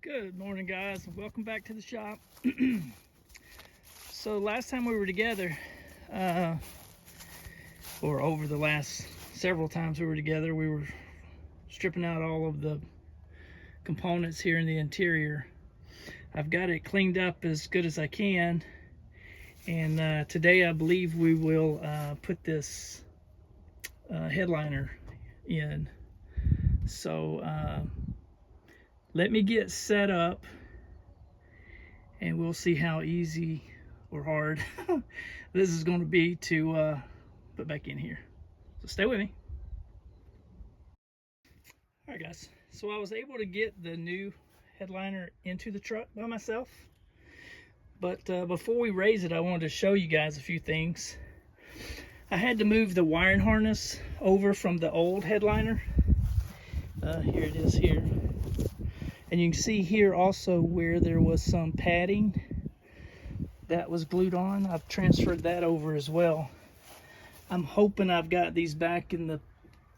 Good morning, guys, and welcome back to the shop. So last time we were together, or over the last several times we were together, we were stripping out all of the components here in the interior. I've got it cleaned up as good as I can, and today I believe we will put this headliner in. So let me get set up and we'll see how easy or hard this is going to be to put back in here. So stay with me. All right, guys. So I was able to get the new headliner into the truck by myself. But before we raise it, I wanted to show you guys a few things. I had to move the wiring harness over from the old headliner. Here it is here. And you can see here also where there was some padding that was glued on. I've transferred that over as well. I'm hoping I've got these back in the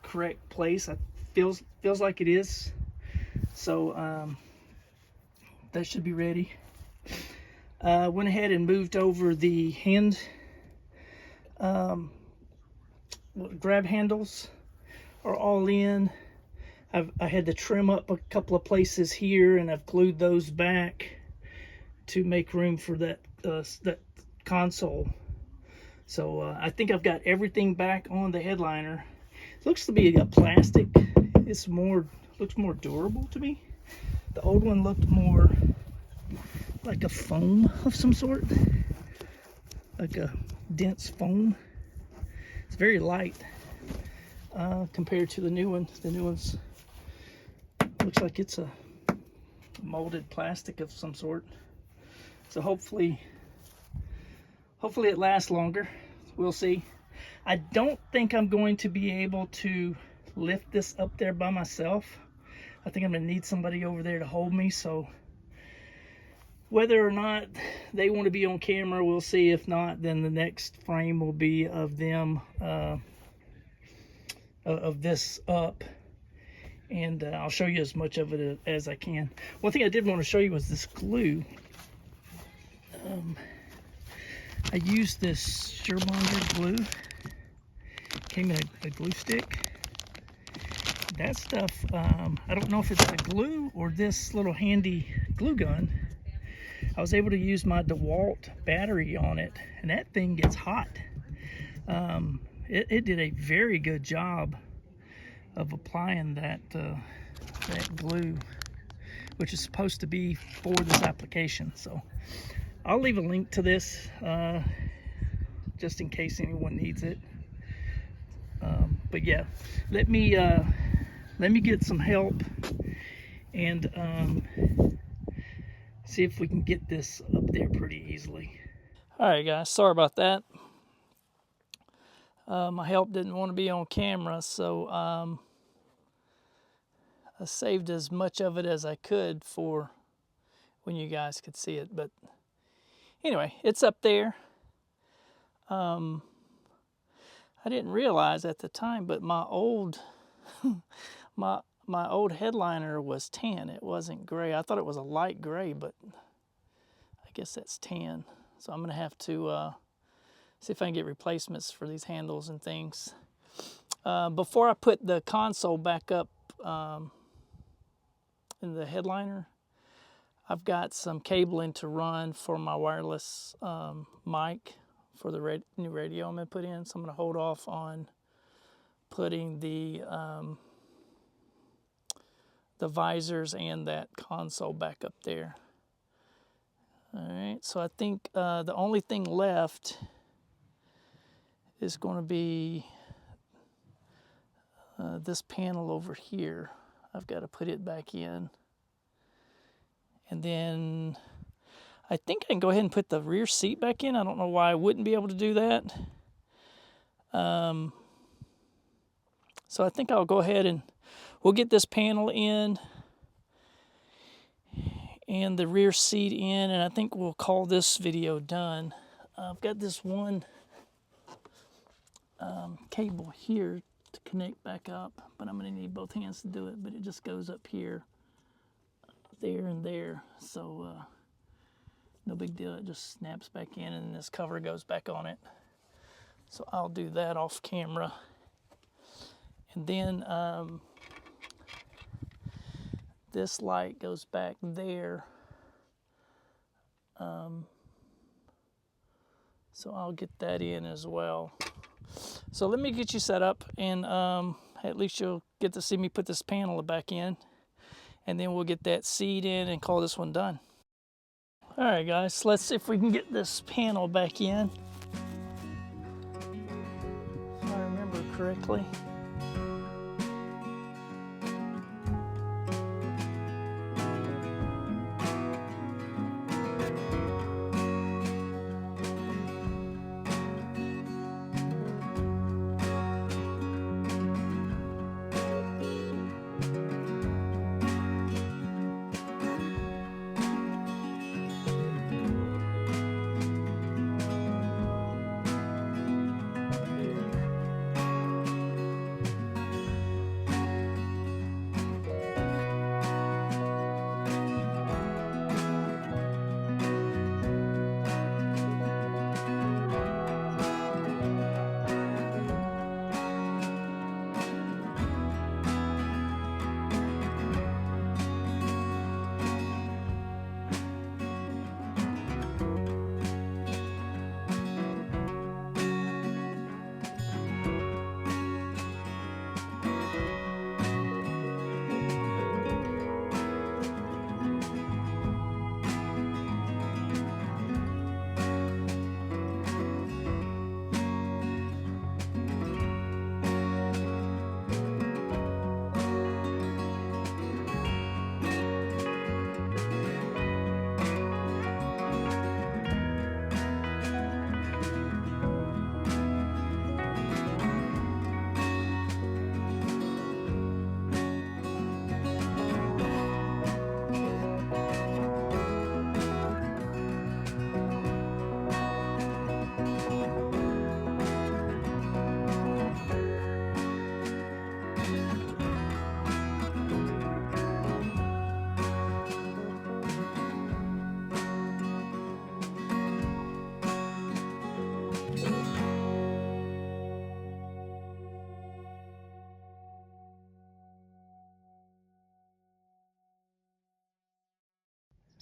correct place. It feels like it is. So that should be ready. Went ahead and moved over the grab handles are all in. I had to trim up a couple of places here, and I've glued those back to make room for that console. So I think I've got everything back on the headliner. It looks to be a plastic. Looks more durable to me. The old one looked more like a foam of some sort, like a dense foam. It's very light compared to the new one. The new one's looks like it's a molded plastic of some sort. So hopefully it lasts longer. We'll see. I don't think I'm going to be able to lift this up there by myself. I think I'm gonna need somebody over there to hold me. So whether or not they want to be on camera, we'll see. If not, then the next frame will be of them, of this up. And I'll show you as much of it as I can. One thing I did want to show you was this glue. I used this Silverado glue. Came in a glue stick. That stuff, I don't know if it's the glue or this little handy glue gun. I was able to use my DeWalt battery on it, and that thing gets hot. It did a very good job of applying that glue, which is supposed to be for this application. So I'll leave a link to this just in case anyone needs it. But yeah, let me get some help and see if we can get this up there pretty easily. All right, guys, sorry about that. My help didn't want to be on camera, so I saved as much of it as I could for when you guys could see it. But anyway, it's up there. I didn't realize at the time, but my old my old headliner was tan. It wasn't gray. I thought it was a light gray, but I guess that's tan. So I'm gonna have to see if I can get replacements for these handles and things. Before I put the console back up in the headliner, I've got some cabling to run for my wireless mic for the new radio I'm going to put in. So I'm going to hold off on putting the visors and that console back up there. All right, so I think the only thing left is going to be this panel over here. I've got to put it back in. And then I think I can go ahead and put the rear seat back in. I don't know why I wouldn't be able to do that. So I think I'll go ahead and we'll get this panel in and the rear seat in, and I think we'll call this video done. I've got this one cable here to connect back up, but I'm going to need both hands to do it, but it just goes up here there and there. So no big deal. It just snaps back in and this cover goes back on it. So I'll do that off camera. And then this light goes back there. So I'll get that in as well. So let me get you set up, and at least you'll get to see me put this panel back in, and then we'll get that seat in and call this one done. All right, guys, let's see if we can get this panel back in. If I remember correctly.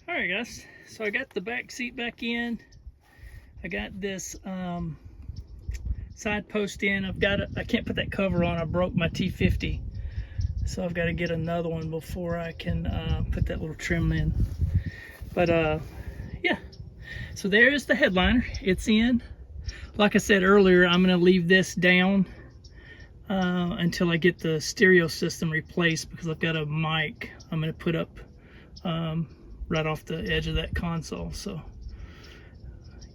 All right, guys, so I got the back seat back in. I got this side post in. I can't put that cover on. I broke my T50, so I've got to get another one before I can put that little trim in. But yeah, so there's the headliner. It's in. Like I said earlier, I'm going to leave this down until I get the stereo system replaced, because I've got a mic I'm going to put up right off the edge of that console. So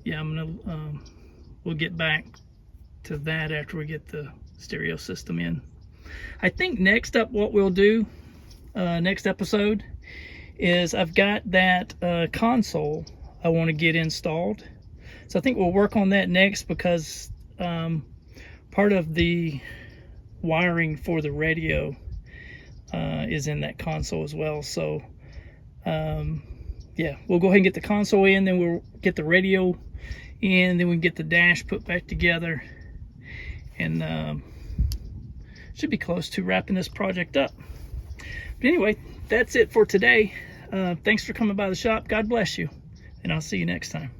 yeah, we'll get back to that after we get the stereo system in. I think next up what we'll do, next episode, is I've got that console I want to get installed. So I think we'll work on that next, because part of the wiring for the radio is in that console as well. So yeah, we'll go ahead and get the console in, then we'll get the radio in, then we can get the dash put back together, and should be close to wrapping this project up. But anyway, that's it for today. Thanks for coming by the shop. God bless you, and I'll see you next time.